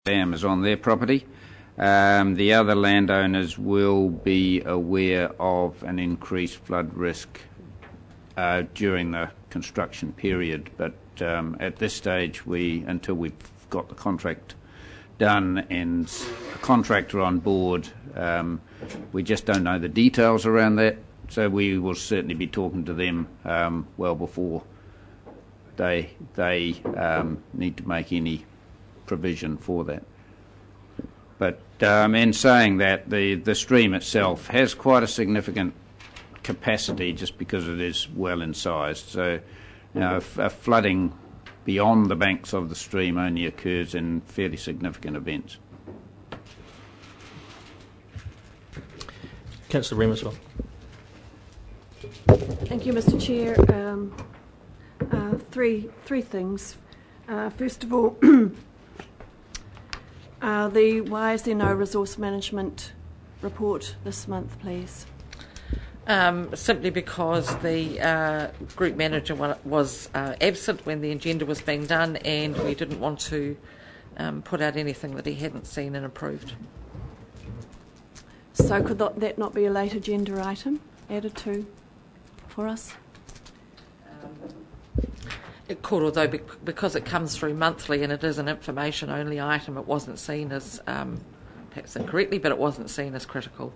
dam is on their property. The other landowners will be aware of an increased flood risk during the construction period, but at this stage, until we've got the contract done and a contractor on board, we just don't know the details around that. So we will certainly be talking to them well before they need to make any provision for that. But in saying that, the stream itself has quite a significant capacity just because it is well incised. So, if flooding beyond the banks of the stream only occurs in fairly significant events. Councillor Ream as well. Thank you, Mr. Chair. Three things. First of all, why is there no resource management report this month, please? Simply because the group manager was absent when the agenda was being done, and we didn't want to put out anything that he hadn't seen and approved. So could that not be a late agenda item added to for us? It could, although because it comes through monthly and it is an information-only item, it wasn't seen as, perhaps incorrectly, but it wasn't seen as critical.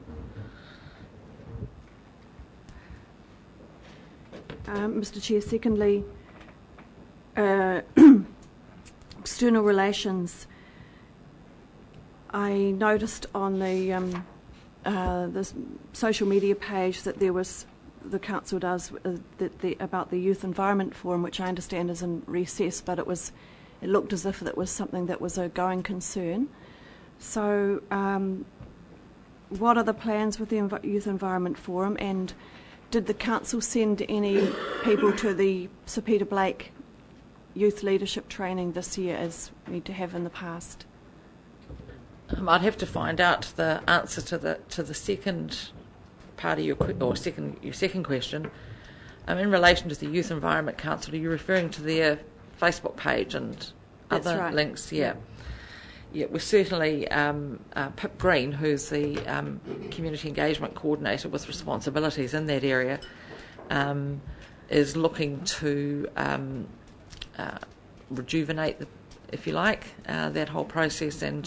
Mr. Chair, secondly, external relations. I noticed on the social media page that there was, the council does about the Youth Environment Forum, which I understand is in recess, but it looked as if that was something that was a going concern. So what are the plans with the Youth Environment Forum, and did the council send any people to the Sir Peter Blake youth leadership training this year, as we have in the past? I'd have to find out the answer to the second part of your second question. In relation to the Youth Environment Council, are you referring to their Facebook page and That's other right. links? Yeah. Yeah, we're certainly Pip Green, who's the community engagement coordinator with responsibilities in that area, is looking to rejuvenate, if you like, that whole process, and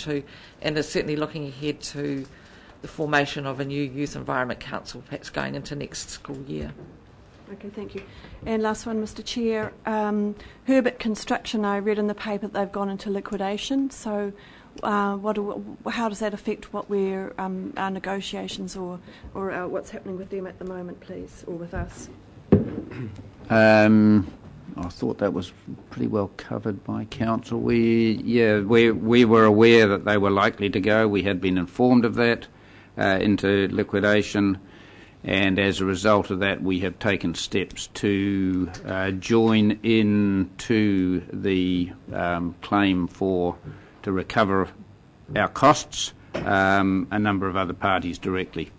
is certainly looking ahead to the formation of a new Youth Environment Council, perhaps going into next school year. Okay, thank you. And last one, Mr. Chair. Herbert Construction, I read in the paper that they've gone into liquidation. So how does that affect what our negotiations or what's happening with them at the moment, please, or with us? I thought that was pretty well covered by council. We were aware that they were likely to go. We had been informed of that into liquidation. And as a result of that, we have taken steps to join in to the claim to recover our costs, a number of other parties directly.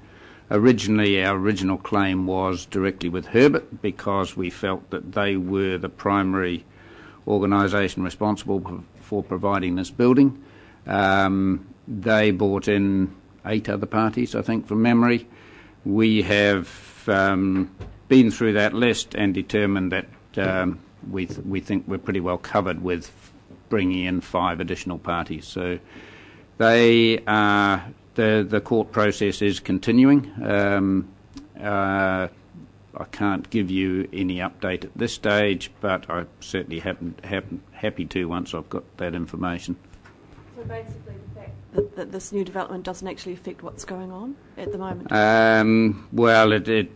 Originally, our original claim was directly with Herbert because we felt that they were the primary organisation responsible for providing this building. They brought in 8 other parties, I think, from memory. We have been through that list and determined that we think we're pretty well covered with bringing in 5 additional parties. So they the court process is continuing. I can't give you any update at this stage, but I certainly happy to once I've got that information. So basically the fact that this new development doesn't actually affect what's going on at the moment? Well, it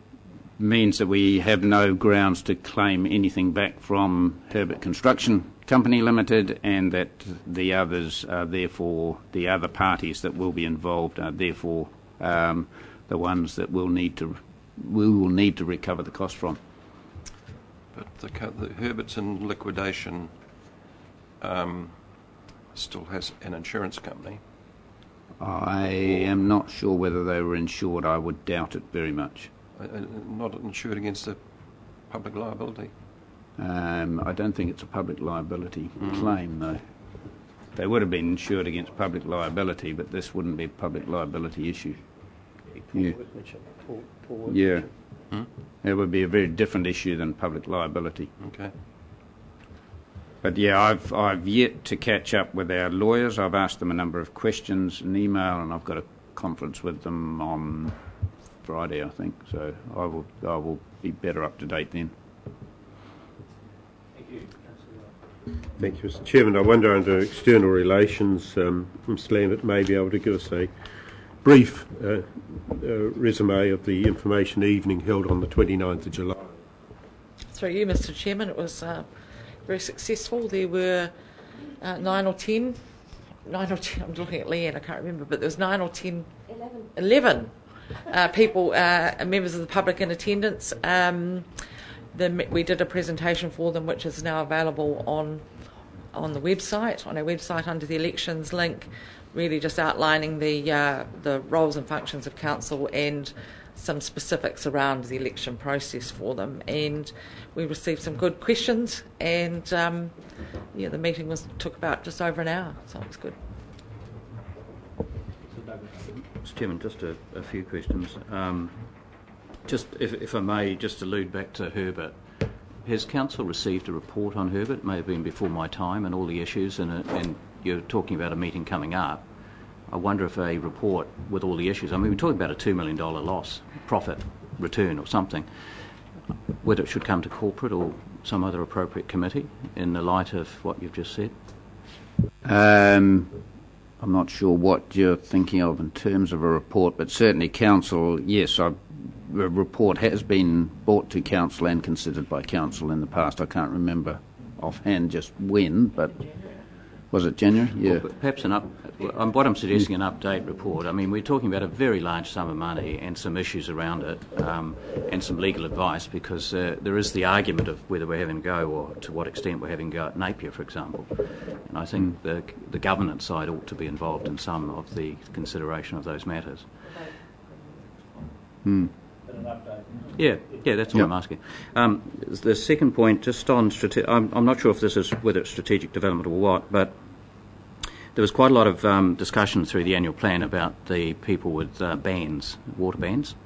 means that we have no grounds to claim anything back from Herbert Construction Company Limited, and that the others are therefore, the other parties that will be involved are therefore the ones that we will need to recover the cost from. But the Herbert's in liquidation still has an insurance company. I am not sure whether they were insured. I would doubt it very much. Not insured against a public liability? I don't think it's a public liability claim, though. They would have been insured against public liability, but this wouldn't be a public liability issue. Yeah. Yeah. It would be a very different issue than public liability. Okay. But yeah, I've yet to catch up with our lawyers. I've asked them a number of questions in email, and I've got a conference with them on Friday, I think. So I will be better up to date then. Thank you, Mr. Chairman. I wonder, under external relations, Mr. Lambert may be able to give us a brief resume of the information evening held on the 29th of July. Through you, Mr. Chairman, it was very successful. There were 9 or 10, I'm looking at Leanne, I can't remember, but there was 9 or 10, 11 people, members of the public in attendance. We did a presentation for them, which is now available on the website, on our website under the elections link, really just outlining the roles and functions of council and some specifics around the election process for them. And we received some good questions, and the meeting took about just over an hour, so it was good. Mr. Chairman, just a few questions. Just if I may, just allude back to Herbert. Has council received a report on Herbert? It may have been before my time, and all the issues, and you're talking about a meeting coming up. I wonder if a report with all the issues, I mean, we're talking about a $2 million loss, profit, return or something, whether it should come to corporate or some other appropriate committee in the light of what you've just said? I'm not sure what you're thinking of in terms of a report, but certainly council, yes, a report has been brought to council and considered by council in the past. I can't remember offhand just when, but was it January? Yeah. Well, perhaps what I'm suggesting, an update report. I mean, we're talking about a very large sum of money and some issues around it, and some legal advice, because there is the argument of whether we're having a go or to what extent we're having a go at Napier, for example. And I think the governance side ought to be involved in some of the consideration of those matters. Yeah, that's what I'm asking. The second point, just on I'm not sure if this is whether it's strategic development or what, but there was quite a lot of discussion through the annual plan about the people with bans, water bans,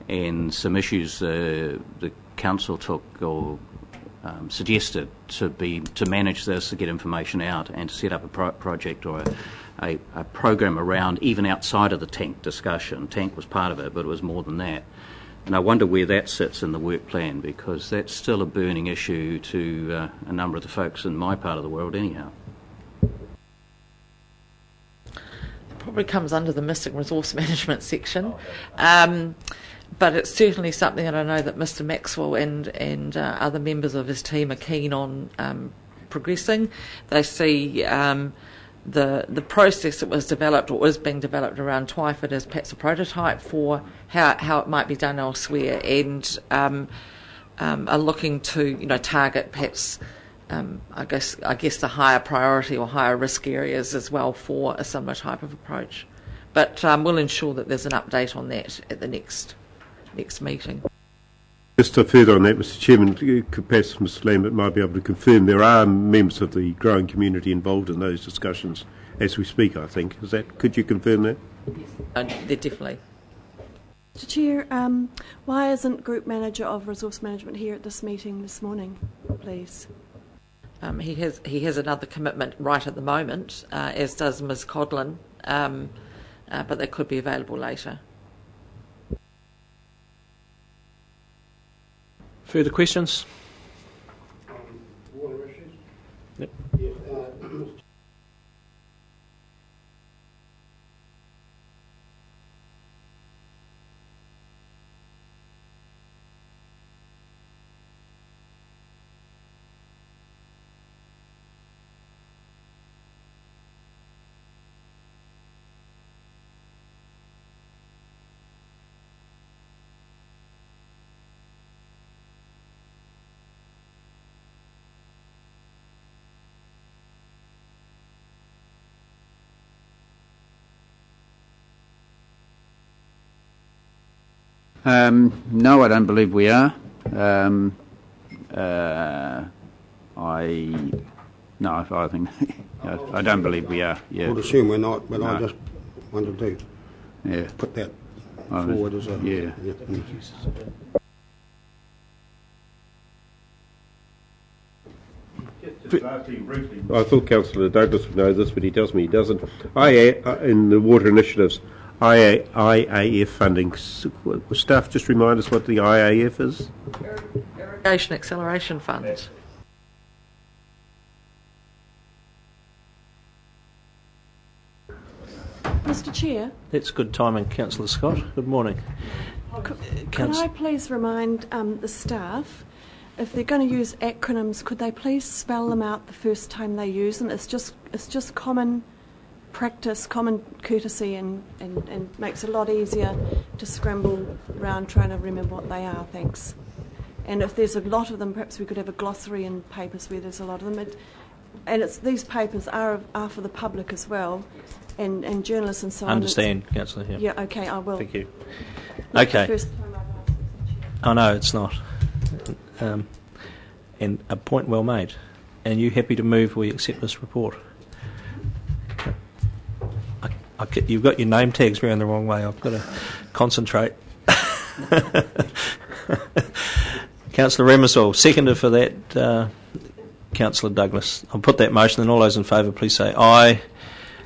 and some issues the council took or suggested to manage this, to get information out, and to set up a project or a program around even outside of the tank discussion. Tank was part of it, but it was more than that. And I wonder where that sits in the work plan, because that's still a burning issue to a number of the folks in my part of the world anyhow. It probably comes under the missing resource management section. But it's certainly something that I know that Mr Maxwell and other members of his team are keen on progressing. They see the process that was developed or is being developed around Twyford as perhaps a prototype for how it might be done elsewhere, and are looking to target perhaps I guess the higher priority or higher risk areas as well for a similar type of approach. But we'll ensure that there's an update on that at the next meeting. Just further on that, Mr Chairman, perhaps Mr Lambert might be able to confirm there are members of the growing community involved in those discussions as we speak, I think. Could you confirm that? They're definitely. Mr Chair, why isn't Group Manager of Resource Management here at this meeting this morning, please? He has another commitment right at the moment, as does Ms Codlin, but they could be available later. Further questions? Water issues? Yep. Yes, No, I don't believe we are. No, I think I don't believe we are. I Yeah, would assume we're not, but I No. just wanted to yeah. put that I was- forward as a... yeah. I thought Councillor Douglas would know this, but he tells me he doesn't. In the water initiatives, IAF funding. Will staff just remind us what the IAF is? Irrigation Acceleration Fund. Mr. Chair, That's good timing, Councillor Scott. Good morning. could I please remind the staff, if they're going to use acronyms, could they please spell them out the first time they use them? It's just common practice, common courtesy, and makes it a lot easier to scramble around trying to remember what they are. Thanks. And if there's a lot of them, perhaps we could have a glossary in papers where there's a lot of them. These papers are for the public as well, and journalists and so on. Understand, Councillor. Yeah, okay, I will. Thank you. Not the Okay. first time I've asked this, Mr. Chair. Oh, no, it's not. And a point well made. And you happy to move we accept this report? You've got your name tags around the wrong way. I've got to concentrate. Councillor Remersall, seconder for that, Councillor Douglas. I'll put that motion, and all those in favour please say aye.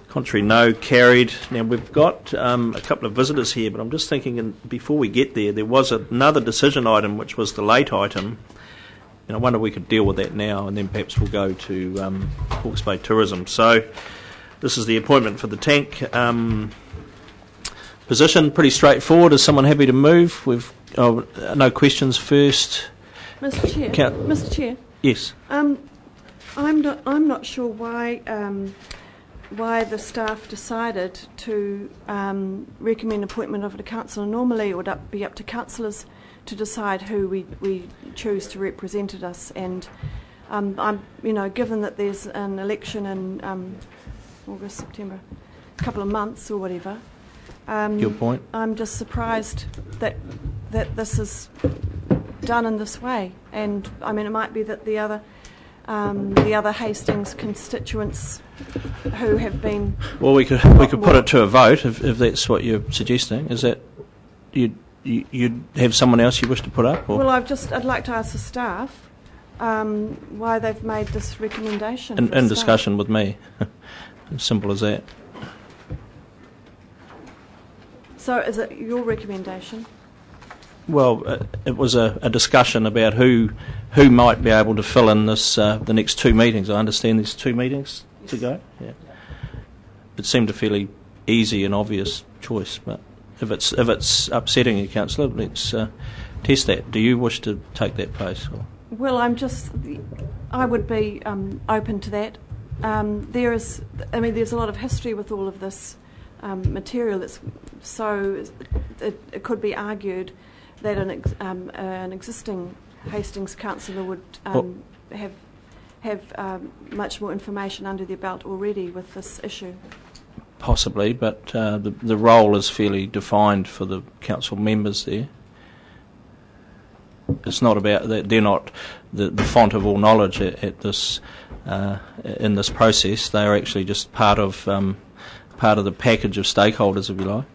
Contrary, no. Carried. Now, we've got a couple of visitors here, but I'm just thinking, before we get there, there was another decision item, which was the late item, and I wonder if we could deal with that now, and then perhaps we'll go to Hawke's Bay Tourism. So, this is the appointment for the tank position. Pretty straightforward. Is someone happy to move? We've no questions first. Mr. Chair. Mr. Chair. Yes. I'm not sure why the staff decided to recommend appointment of the councillor. Normally, it would be up to councillors to decide who we choose to represent us. And given that there's an election in August, September, a couple of months or whatever. Your point. I'm just surprised that this is done in this way. And I mean, it might be that the other Hastings constituents who have been... Well, we could put it to a vote if that's what you're suggesting. Is that you'd have someone else you wish to put up? Or? Well, I'd like to ask the staff why they've made this recommendation. In discussion with me. As simple as that. So is it your recommendation? Well, it was a discussion about who might be able to fill in this the next two meetings. I understand there's 2 meetings to go. Yeah. It seemed a fairly easy and obvious choice, but if it's upsetting you, Councillor, let's test that. Do you wish to take that place? Or? Well, I would be open to that. There's a lot of history with all of this material. It could be argued that an existing Hastings councillor would have much more information under their belt already with this issue. Possibly, but the role is fairly defined for the council members there. It's not about that; they're not the font of all knowledge at this in this process. They are actually just part of the package of stakeholders, if you like.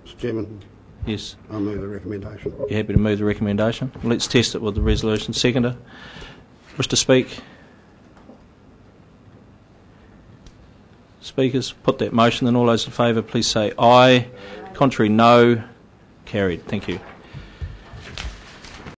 Mr. Chairman. Yes. I'll move the recommendation. You happy to move the recommendation? Well, let's test it with the resolution. Seconder, wish to speak? Speakers, put that motion, and all those in favour please say aye. Contrary, no. Carried. Thank you.